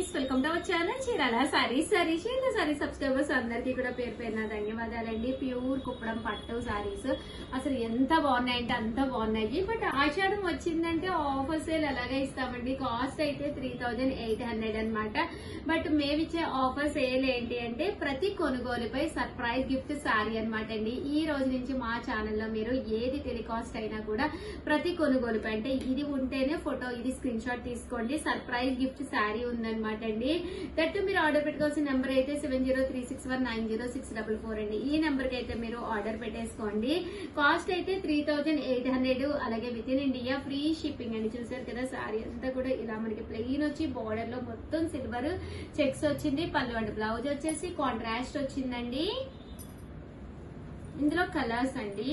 Friends, welcome to our channel Chirala saris. Saris subscribers అందరికీ కూడా పేరు పేరున ధన్యవాదాలండి. ప్యూర్ కుప్పడం పట్టు సారీస్ అసలు ఎంత బాగున్నాయంటే అంత బాగున్నాయి. బట్ ఆషాఢం వచ్చిందంటే ఆఫర్ సేల్ అలాగే ఇస్తామండి. కాస్ట్ అయితే 3800 అన్నమాట. బట్ మేమిచ్చే ఆఫర్ సేల్ ఏంటి అంటే ప్రతి కొనుగోలుపై సర్ప్రైజ్ గిఫ్ట్ సారీ అనమాట అండి. ఈ రోజు నుంచి మా ఛానల్లో మీరు ఏది టెలికాస్ట్ అయినా కూడా ప్రతి కొనుగోలుపై అంటే ఇది ఉంటేనే ఫోటో, ఇది స్క్రీన్ షాట్ తీసుకోండి, సర్ప్రైజ్ గిఫ్ట్ శారీ ఉందన్నమాట అండి. దట్టు మీరు ఆర్డర్ పెట్టుకోవాల్సిన నెంబర్ అయితే 7036190644 అండి. ఈ నెంబర్ కి అయితే మీరు ఆర్డర్ పెట్టేసుకోండి. కాస్ట్ అయితే 3800, అలాగే with in India free shipping అండి. చూసారు కదా శారీ అంతా కూడా ఇలా మనకి ప్లెయిన్ వచ్చి బార్డర్ లో మొత్తం సిల్వర్ చెక్స్ వచ్చింది. పళ్ళు అండ్ బ్లౌజ్ వచ్చేసి కాంట్రాస్ట్ వచ్చిందండి. ఇందులో కలర్స్ అండి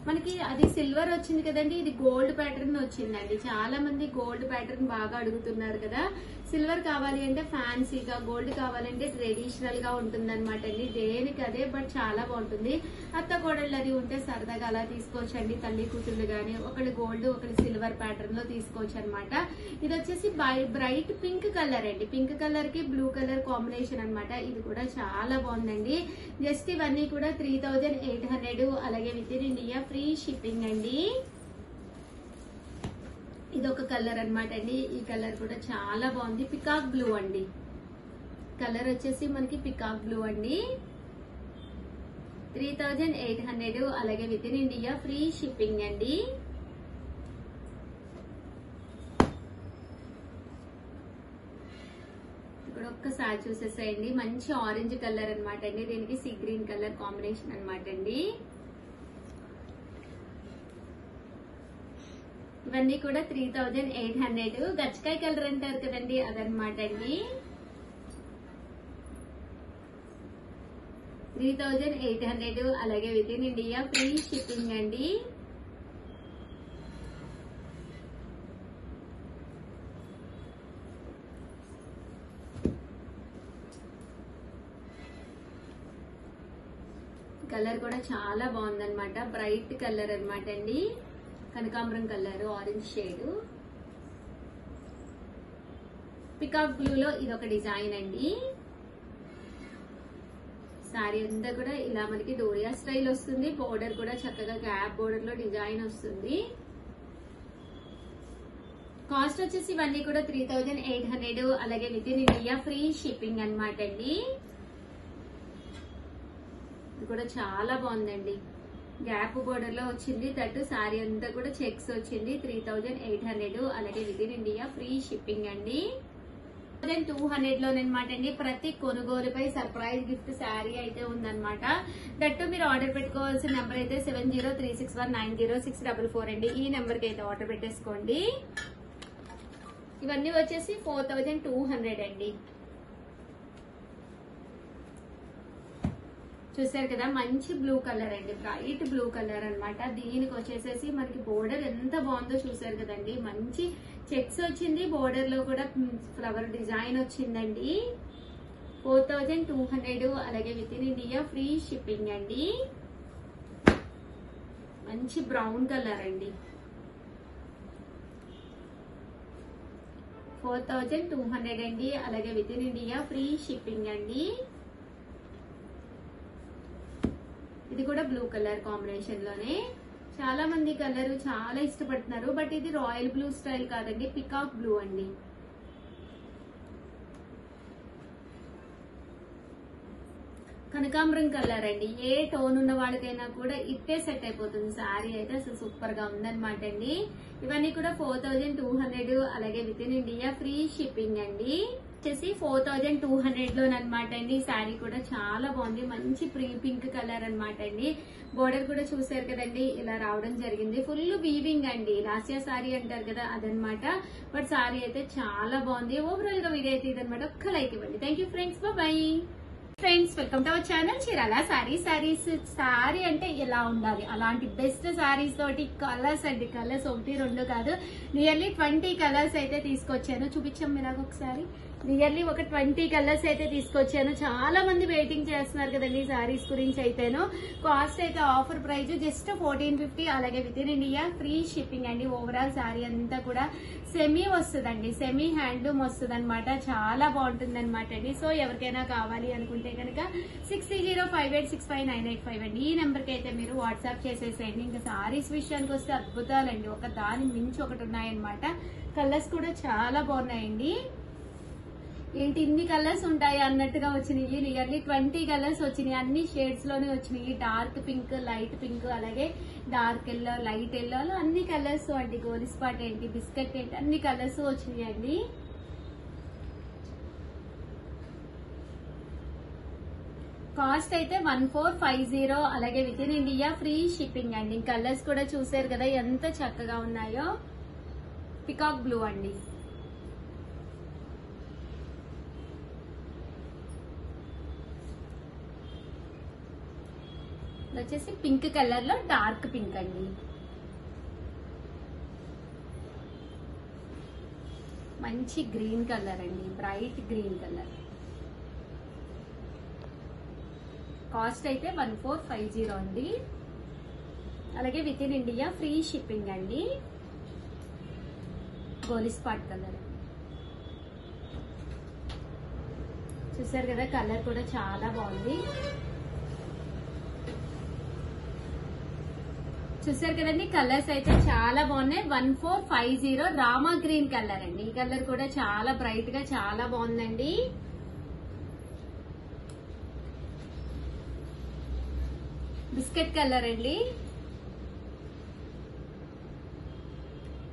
మనకి అది సిల్వర్ వచ్చింది కదండి, ఇది గోల్డ్ ప్యాటర్న్ వచ్చిందండి. చాలా మంది గోల్డ్ ప్యాటర్న్ బాగా అడుగుతున్నారు కదా. సిల్వర్ కావాలి అంటే ఫ్యాన్సీగా, గోల్డ్ కావాలంటే ట్రెడిషనల్ గా ఉంటుంది అనమాట అండి. దేనికి అదే, బట్ చాలా బాగుంటుంది. అత్త కోడళ్ళు అది ఉంటే సరదాగా అలా తీసుకోవచ్చండి. తల్లి కూతుళ్ళు గానీ ఒకళ్ళు గోల్డ్ ఒకళ్ళు సిల్వర్ ప్యాటర్న్ లో తీసుకోవచ్చు అనమాట. ఇది వచ్చేసి బ్రైట్ పింక్ కలర్ అండి. పింక్ కలర్ కి బ్లూ కలర్ కాంబినేషన్ అనమాట. ఇది కూడా చాలా బాగుందండి. జస్ట్ ఇవన్నీ కూడా 3800, అలాగే with in India free shipping అండి. ఇది ఒక కలర్ అనమాట అండి. ఈ కలర్ కూడా చాలా బాగుంది. పికాక్ బ్లూ అండి. కలర్ వచ్చేసి మనకి పికాక్ బ్లూ అండి. 3800, అలాగే with in India free shipping అండి. ఇక్కడ ఒక్కసారి చూసేసేయండి. మంచి ఆరెంజ్ కలర్ అనమాట అండి. దీనికి సీ గ్రీన్ కలర్ కాంబినేషన్ అనమాట అండి. ఇవన్నీ కూడా 3800. గచ్చకాయ కలర్ అంటారు కదండి, అదనమాట అండి. 3800, అలాగే with in India free shipping అండి. కలర్ కూడా చాలా బాగుందన్నమాట. బ్రైట్ కలర్ అనమాట అండి. కనకాంబరం colour, orange shade. Peacock blue లో ఇదొక డిజైన్ అండి. సారీ అంతా కూడా ఇలా మనకి డోరియా స్టైల్ వస్తుంది. బోర్డర్ కూడా చక్కగా గ్యాప్ బోర్డర్ లో డిజైన్ వస్తుంది. కాస్ట్ వచ్చేసి ఇవన్నీ కూడా 3800, అలాగే with in India free shipping అనమాట అండి. ఇది కూడా చాలా బాగుందండి. గ్యాప్ బోర్డర్ లో వచ్చింది. దట్టు సారీ అంతా కూడా చెక్స్ వచ్చింది. 3800, అలాగే with in India free shipping అండి. 200 లోనమాట అండి. ప్రతి కొనుగోలుపై సర్ప్రైజ్ గిఫ్ట్ శారీ అయితే ఉందన్నమాట. దట్టు మీరు ఆర్డర్ పెట్టుకోవాల్సిన నెంబర్ అయితే 7036190644 అండి. ఈ నెంబర్ కి అయితే ఆర్డర్ పెట్టేసుకోండి. ఇవన్నీ వచ్చేసి 4200 అండి. చూసారు కదా, మంచి బ్లూ కలర్ అండి. బ్రైట్ బ్లూ కలర్ అనమాట. దీనికి వచ్చేసేసి మనకి బోర్డర్ ఎంత బాగుందో చూసారు కదండి. మంచి చెక్స్ వచ్చింది. బోర్డర్ లో కూడా ఫ్లవర్ డిజైన్ వచ్చిందండి. 4200, అలాగే with in India free shipping అండి. మంచి బ్రౌన్ కలర్ అండి. 4200 అండి, అలాగే with in India free shipping అండి. ఇది కూడా బ్లూ కలర్ కాంబినేషన్ లోనే. చాలా మంది కలర్ చాలా ఇష్టపడుతున్నారు. బట్ ఇది రాయల్ బ్లూ స్టైల్ కాదండి, పికాక్ బ్లూ అండి. కనకాంబరం కలర్ అండి. ఏ టోన్ ఉన్న వాళ్ళకైనా కూడా ఇట్టే సెట్ అయిపోతుంది. శారీ అయితే అసలు సూపర్ గా ఉందన్నమాట అండి. ఇవన్నీ కూడా 4200, అలాగే with in India free shipping అండి. వచ్చేసి 4200 లోనమాట అండి. ఈ శారీ కూడా చాలా బాగుంది. మంచి పింక్ కలర్ అనమాట అండి. బోర్డర్ కూడా చూసారు కదండి, ఇలా రావడం జరిగింది. ఫుల్ వీవింగ్ అండి. లాస్యా శారీ అంటారు కదా, అదనమాట. బట్ శారీ అయితే చాలా బాగుంది. ఓవరాల్ గా వీడియో అయితే ఇదనమాట. ఒక్క లైక్ ఇవ్వండి. Thank you friends, by. Friends, welcome to our channel Chirala saris. Sari అంటే ఎలా ఉండాలి, అలాంటి బెస్ట్ శారీస్ తోటి కలర్స్ అండి. కలర్స్ 1, 2 కాదు, నియర్లీ 20 కలర్స్ అయితే తీసుకొచ్చాను. చూపించాం మీరు ఒకసారి. నియర్లీ ఒక 20 కలర్స్ అయితే తీసుకొచ్చాను. చాలా మంది వెయిటింగ్ చేస్తున్నారు కదండి సారీస్ గురించి అయితేను. కాస్ట్ అయితే ఆఫర్ ప్రైస్ జస్ట్ 1450, అలాగే with in India free shipping అండి. ఓవరాల్ సారీ అంతా కూడా సెమీ వస్తుందండి, సెమీ హ్యాండ్లూమ్ వస్తుంది అనమాట. చాలా బాగుంటుంది అనమాట అండి. సో ఎవరికైనా కావాలి అనుకుంటే కనుక 6058659885 అండి. ఈ నెంబర్ కి అయితే మీరు వాట్సాప్ చేసేసేయండి. ఇంకా సారీస్ విషయానికి వస్తే అద్భుతాలండి, ఒక దాని మించి ఒకటి ఉన్నాయన్నమాట. కలర్స్ కూడా చాలా బాగున్నాయండి. ఏంటి ఇన్ని కలర్స్ ఉంటాయి అన్నట్టుగా వచ్చినాయి. నియర్లీ 20 కలర్స్ వచ్చినాయి, అన్ని షేడ్స్ లోనే వచ్చినాయి. డార్క్ పింక్, లైట్ పింక్, అలాగే డార్క్ ఎల్లో, లైట్ ఎల్లో, అన్ని కలర్స్ అండి. గోలి స్పాట్ ఏంటి, బిస్కెట్ ఏంటి, అన్ని కలర్స్ వచ్చినాయి అండి. కాస్ట్ అయితే 1450, అలాగే with in India free shipping అండి. కలర్స్ కూడా చూసారు కదా ఎంత చక్కగా ఉన్నాయో. పికాక్ బ్లూ అండి, వచ్చేసి పింక్ కలర్ లో డార్క్ పింక్ అండి. మంచి గ్రీన్ కలర్ అండి, బ్రైట్ గ్రీన్ కలర్. కాస్ట్ అయితే 1450 అండి, అలాగే with in India free shipping అండి. గోలి స్పాట్ కలర్ చూసారు కదా, కలర్ కూడా చాలా బాగుంది. చూసారు కదండి, కలర్స్ అయితే చాలా బాగున్నాయి. 1450 రామా గ్రీన్ కలర్ అండి. ఈ కలర్ కూడా చాలా బ్రైట్ గా చాలా బాగుందండి. బిస్కెట్ కలర్ అండి.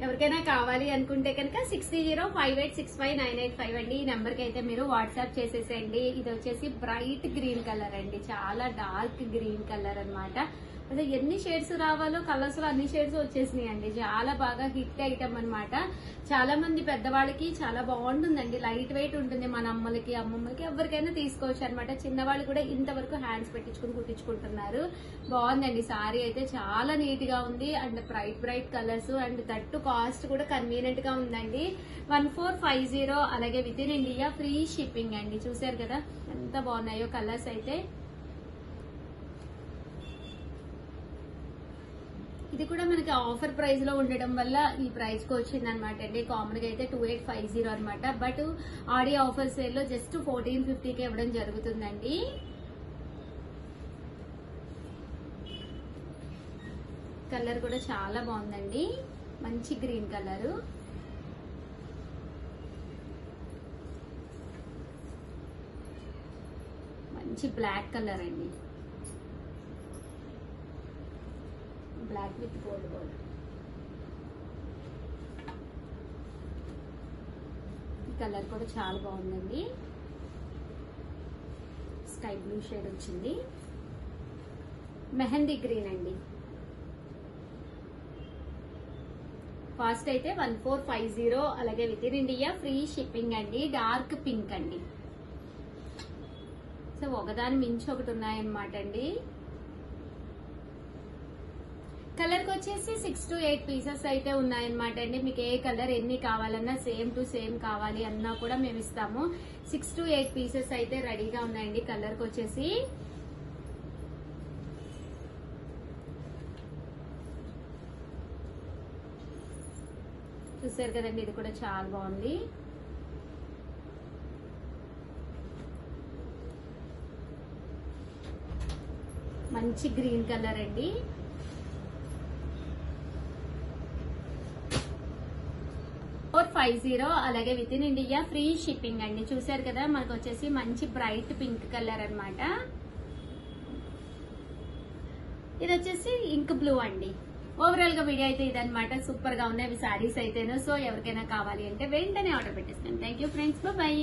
ఎవరికైనా కావాలి అనుకుంటే కనుక 6058659885 అండి. ఈ నెంబర్ కి అయితే మీరు వాట్సాప్ చేసేసేయండి. ఇది వచ్చేసి బ్రైట్ గ్రీన్ కలర్ అండి, చాలా డార్క్ గ్రీన్ కలర్ అన్నమాట. అదే ఎన్ని షేడ్స్ రావాలో కలర్స్ లో అన్ని షేడ్స్ వచ్చేసినాయి అండి. చాలా బాగా హిట్ ఐటమ్ అన్నమాట. చాలా మంది పెద్దవాళ్ళకి చాలా బాగుంటుందండి, లైట్ వెయిట్ ఉంటుంది. మన అమ్మలకి అమ్మమ్మలకి ఎవరికైనా తీసుకోవచ్చు అనమాట. చిన్నవాళ్ళు కూడా ఇంతవరకు హ్యాండ్స్ పెట్టించుకుని కుట్టించుకుంటున్నారు. బాగుందండి సారీ అయితే, చాలా నీట్ గా ఉంది and bright colours and that cost కూడా కన్వీనియంట్ గా ఉందండి. 1450, అలాగే with in India free shipping అండి. చూసారు కదా ఎంత బాగున్నాయో కలర్స్ అయితే. ఇది కూడా మనకి ఆఫర్ ప్రైస్ లో ఉండడం వల్ల ఈ ప్రైస్ కి వచ్చింది అనమాట అండి. కామన్ గా అయితే 2850 అనమాట, బట్ ఆడియో ఆఫర్ సేల్ లో జస్ట్ 1450కి ఇవ్వడం జరుగుతుందండి. కలర్ కూడా చాలా బాగుందండి, మంచి గ్రీన్ కలర్. మంచి బ్లాక్ కలర్ అండి, బ్లాక్ విత్ గోల్డ్ గోల్డ్. ఈ కలర్ కూడా చాలా బాగుందండి, స్కై బ్లూ షేడ్ వచ్చింది. మెహందీ గ్రీన్ అండి. కాస్ట్ అయితే 1450, అలాగే with in India free shipping అండి. డార్క్ పింక్ అండి. సో ఒకదాని మించి ఒకటి ఉన్నాయన్నమాట అండి. కలర్ కి వచ్చేసి 6 to 8 పీసెస్ అయితే ఉన్నాయన్నమాట అండి. మీకు ఏ కలర్ ఎన్ని కావాలన్నా సేమ్ టు సేమ్ కావాలి అన్నా కూడా మేము ఇస్తాము. 6 to 8 పీసెస్ అయితే రెడీగా ఉన్నాయండి. కలర్ కి వచ్చేసి చూసారు కదండి, ఇది కూడా చాలా బాగుంది. మంచి గ్రీన్ కలర్ అండి. అలాగే with in India free shipping అండి. చూసారు కదా, మనకు వచ్చేసి మంచి బ్రైట్ పింక్ కలర్ అన్నమాట. ఇది వచ్చేసి ఇంక్ బ్లూ అండి. ఓవరాల్ గా వీడియో అయితే ఇదన్నమాట. సూపర్ గా ఉన్నాయి సారీస్ అయితేను. సో ఎవరికైనా కావాలి అంటే వెంటనే ఆర్డర్ పెట్టేస్తాను. Thank you friends, bye.